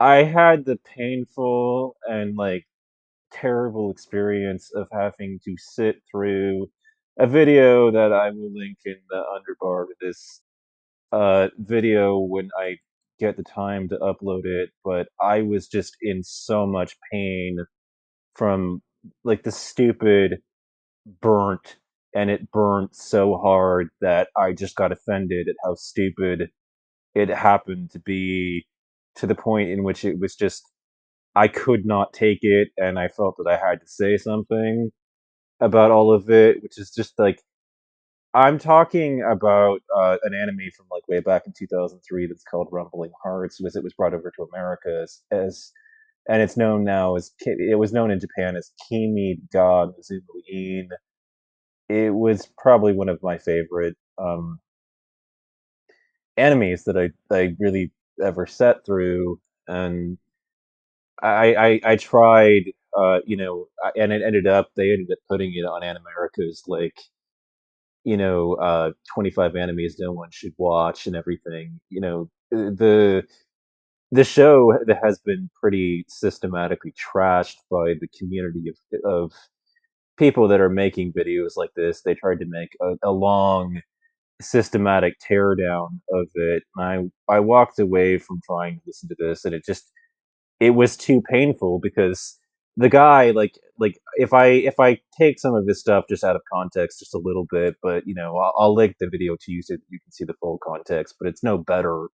I had the painful and, terrible experience of having to sit through a video that I will link in the underbar of this, video when I get the time to upload it, but I was just in so much pain from, the stupid burnt, and it burnt so hard that I just got offended at how stupid it happened to be, to the point in which it was just I could not take it, and I felt that I had to say something about all of it, which is just I'm talking about an anime from way back in 2003 that's called Rumbling Hearts, was it was brought over to America as and it's known now as it was known in Japan as Kimi ga Mizuno-in. It was probably one of my favorite animes that I really ever sat through, and I tried, and they ended up putting it on Animerica's 25 animes no one should watch and everything. The show that has been pretty systematically trashed by the community of people that are making videos like this. They tried to make a long systematic teardown of it, and I walked away from trying to listen to this, and it was too painful because the guy if I take some of his stuff just out of context just a little bit, but I'll link the video to you so that you can see the full context, but it's no better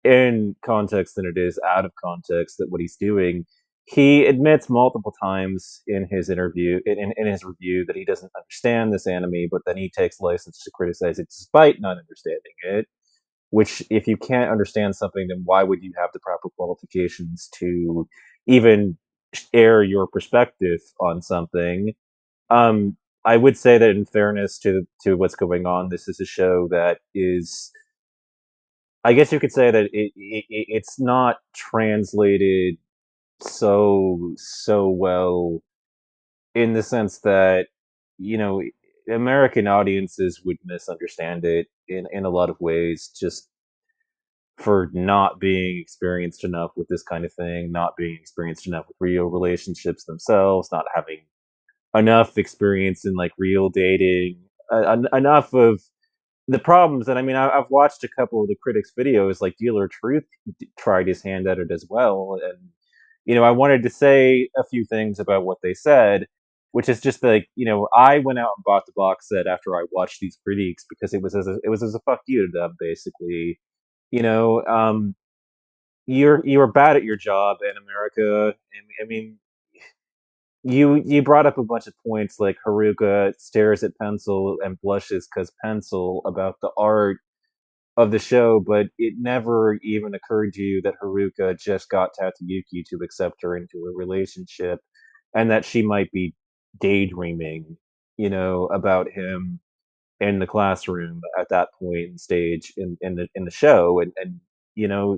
in context than it is out of context that what he's doing. He admits multiple times in his interview in his review that he doesn't understand this anime, but then he takes license to criticize it despite not understanding it. Which, if you can't understand something, then why would you have the proper qualifications to even share your perspective on something? Um, I would say that in fairness to what's going on, this is a show that is, I guess you could say that it's not translated so well in the sense that you know American audiences would misunderstand it in a lot of ways, just for not being experienced enough with this kind of thing, not being experienced enough with real relationships themselves, not having enough experience in real dating, enough of the problems. And I mean, I've watched a couple of the critics' videos, like Dealer Truth tried his hand at it as well, and I wanted to say a few things about what they said, which is just I went out and bought the box set after I watched these critiques because it was as a fuck you to them, basically. You know, you're bad at your job in America. And I mean, you brought up a bunch of points like Haruka stares at pencil and blushes because pencil about the art of the show, but it never even occurred to you that Haruka just got Tatsuyuki to accept her into a relationship, and that she might be daydreaming, about him in the classroom at that point and stage in the show, and you know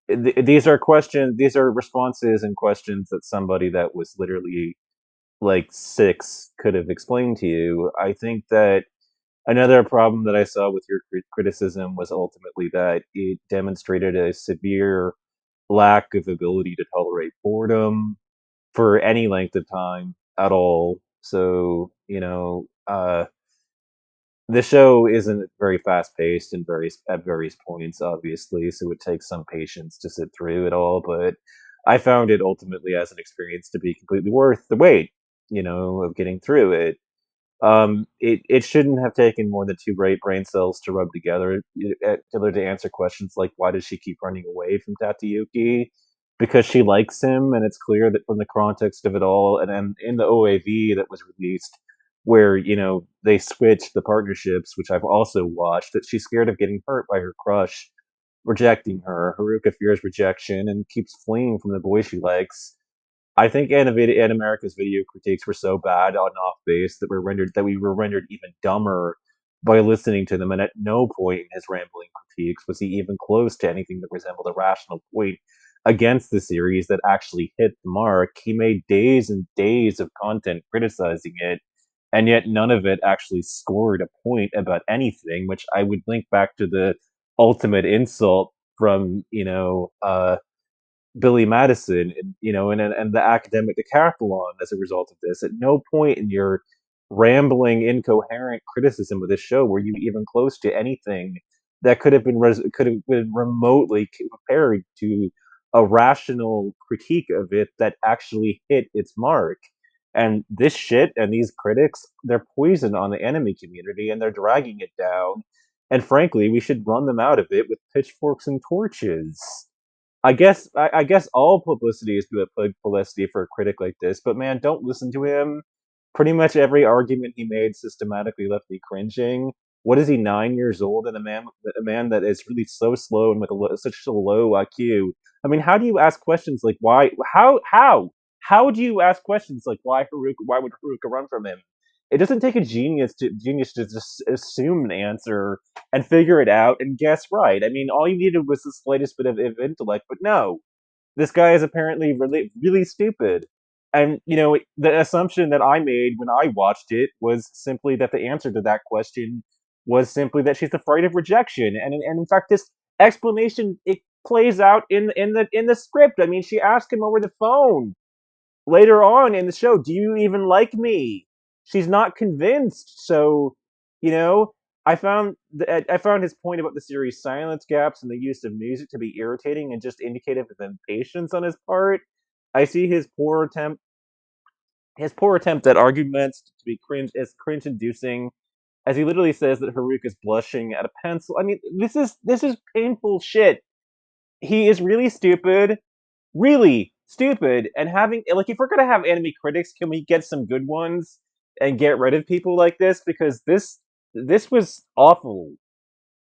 these are responses and questions that somebody that was literally 6 could have explained to you. I think that another problem that I saw with your criticism was ultimately that it demonstrated a severe lack of ability to tolerate boredom for any length of time at all. So, the show isn't very fast paced in various points, obviously, so it takes some patience to sit through it all. But I found it ultimately as an experience to be completely worth the wait, of getting through it. It shouldn't have taken more than two great brain cells to rub together to answer questions like why does she keep running away from Tatsuyuki? Because she likes him, and it's clear that from the context of it all, and then in the OAV that was released, where they switched the partnerships, which I've also watched, that she's scared of getting hurt by her crush rejecting her. Haruka fears rejection and keeps fleeing from the boy she likes. I think America's video critiques were so bad on off base that we were rendered even dumber by listening to them, and at no point in his rambling critiques was he even close to anything that resembled a rational point against the series that actually hit the mark. He made days and days of content criticizing it, and yet none of it actually scored a point about anything, which I would link back to the ultimate insult from Billy Madison, and and the academic decathlon as a result of this. At no point in your rambling, incoherent criticism of this show were you even close to anything that could have been remotely compared to a rational critique of it that actually hit its mark. And this shit and these critics, they're poison on the anime community and they're dragging it down. And frankly, we should run them out of it with pitchforks and torches. I guess all publicity is good publicity for a critic like this, but man, don't listen to him. Pretty much every argument he made systematically left me cringing. What is he, 9 years old, and a man that is really so slow and with such a low IQ? I mean, how do you ask questions like why? How do you ask questions like why Haruka? Why would Haruka run from him? It doesn't take a genius to just assume an answer and figure it out and guess right. I mean, all you needed was the slightest bit of intellect, but no, this guy is apparently really, really stupid. And the assumption that I made when I watched it was simply that the answer to that question was simply that she's afraid of rejection. And in fact, this explanation it plays out in the script. I mean, she asked him over the phone later on in the show, "Do you even like me?" She's not convinced. So, you know, I found his point about the series' silence gaps and the use of music to be irritating and just indicative of impatience on his part. I see his poor attempt at arguments to be cringe-inducing, as he literally says that Haruka is blushing at a pencil. I mean, this is painful shit. He is really stupid, and having like if we're gonna have anime critics, can we get some good ones and get rid of people like this? Because this was awful.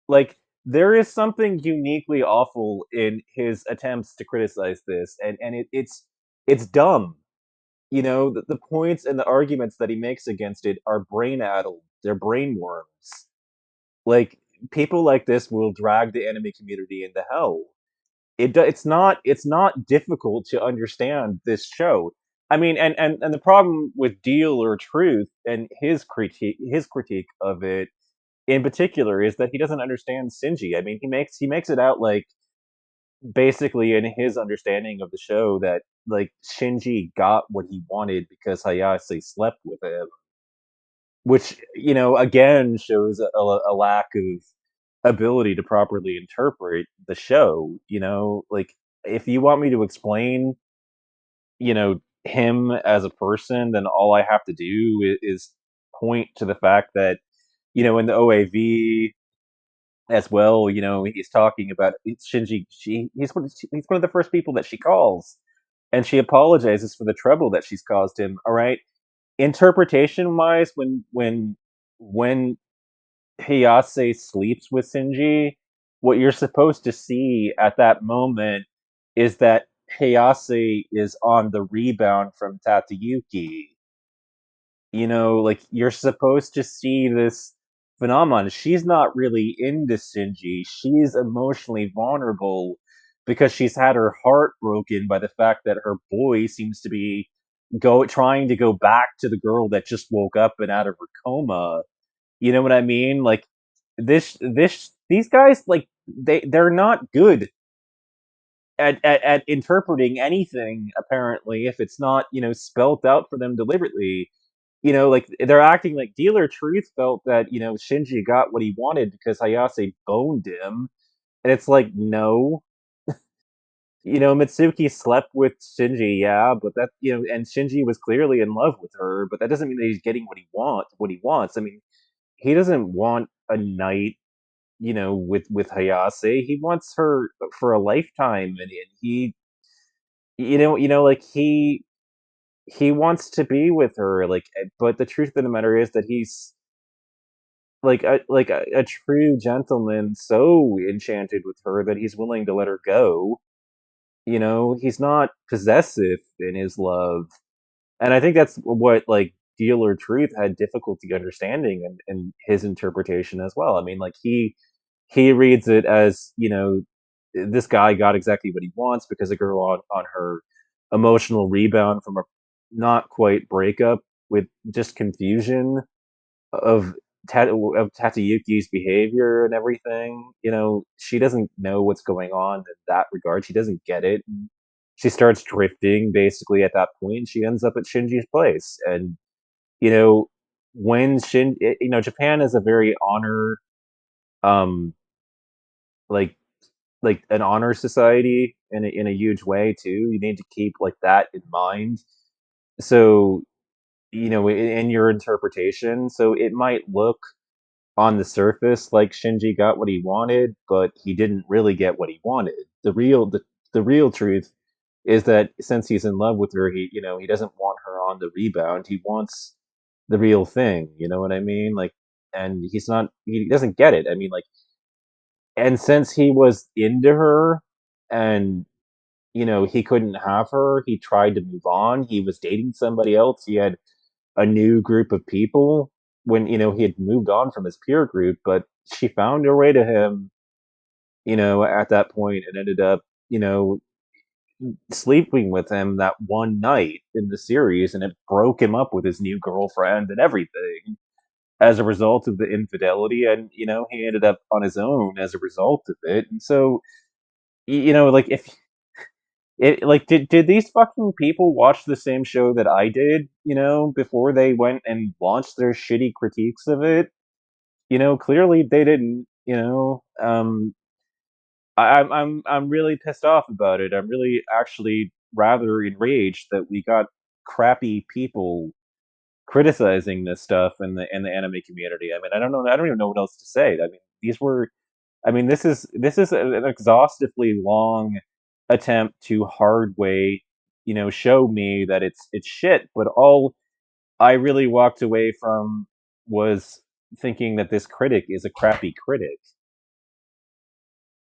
Like there is something uniquely awful in his attempts to criticize this, and it's dumb. The points and the arguments that he makes against it are brain addled. They're brain worms. Like people like this will drag the anime community into hell. It's not difficult to understand this show. I mean, and the problem with Deal or Truth and his critique of it in particular is that he doesn't understand Shinji. I mean, he makes it out like basically in his understanding of the show that like Shinji got what he wanted because Hayase slept with him, which again shows a lack of ability to properly interpret the show. Like if you want me to explain him as a person, then all I have to do is point to the fact that in the OAV as well, he's talking about Shinji. He's one of the first people that she calls, and she apologizes for the trouble that she's caused him. All right, interpretation wise, when Hayase sleeps with Shinji, what you're supposed to see at that moment is that Hayase is on the rebound from Tateyuki. Like you're supposed to see this phenomenon. She's not really into Shinji. She's emotionally vulnerable because she's had her heart broken by the fact that her boy seems to be go trying to go back to the girl that just woke up and out of her coma. You know what I mean? Like these guys like they're not good at interpreting anything apparently if it's not spelt out for them deliberately. Like they're acting like Dealer Truth felt that Shinji got what he wanted because Hayase boned him, and it's like no. Mitsuki slept with Shinji, yeah, but and Shinji was clearly in love with her, but that doesn't mean that he's getting what he wants. I mean, he doesn't want a night, with Hayase. He wants her for a lifetime, and he, like he wants to be with her, like, but the truth of the matter is that he's like a true gentleman, so enchanted with her that he's willing to let her go. He's not possessive in his love, and I think that's what like Dealer Truth had difficulty understanding and his interpretation as well. I mean, like he reads it as this guy got exactly what he wants because a girl on her emotional rebound from a not quite breakup with just confusion of of Tateyuki's behavior and everything. She doesn't know what's going on in that regard. She doesn't get it. she starts drifting basically at that point. She ends up at Shinji's place, and you know when Japan is a very honor um like an honor society in a huge way too. You need to keep like that in mind. So in your interpretation, so it might look on the surface like Shinji got what he wanted, but he didn't really get what he wanted. The real truth is that since he's in love with her, he doesn't want her on the rebound. He wants the real thing. You know what I mean? Like, and he doesn't get it. I mean, like, and since he was into her, and he couldn't have her, he tried to move on. He was dating somebody else. He had a new group of people when he had moved on from his peer group, but she found her way to him at that point, and ended up you know sleeping with him that one night in the series, and it broke him up with his new girlfriend and everything as a result of the infidelity. And he ended up on his own as a result of it. And so like, if it like did these fucking people watch the same show that I did, before they went and launched their shitty critiques of it? Clearly they didn't. I'm really pissed off about it. I'm really actually rather enraged that we got crappy people criticizing this stuff in the anime community. I mean, I don't know. I don't even know what else to say. I mean, these were. I mean, this is an exhaustively long attempt to hard way, show me that it's shit. But all I really walked away from was thinking that this critic is a crappy critic.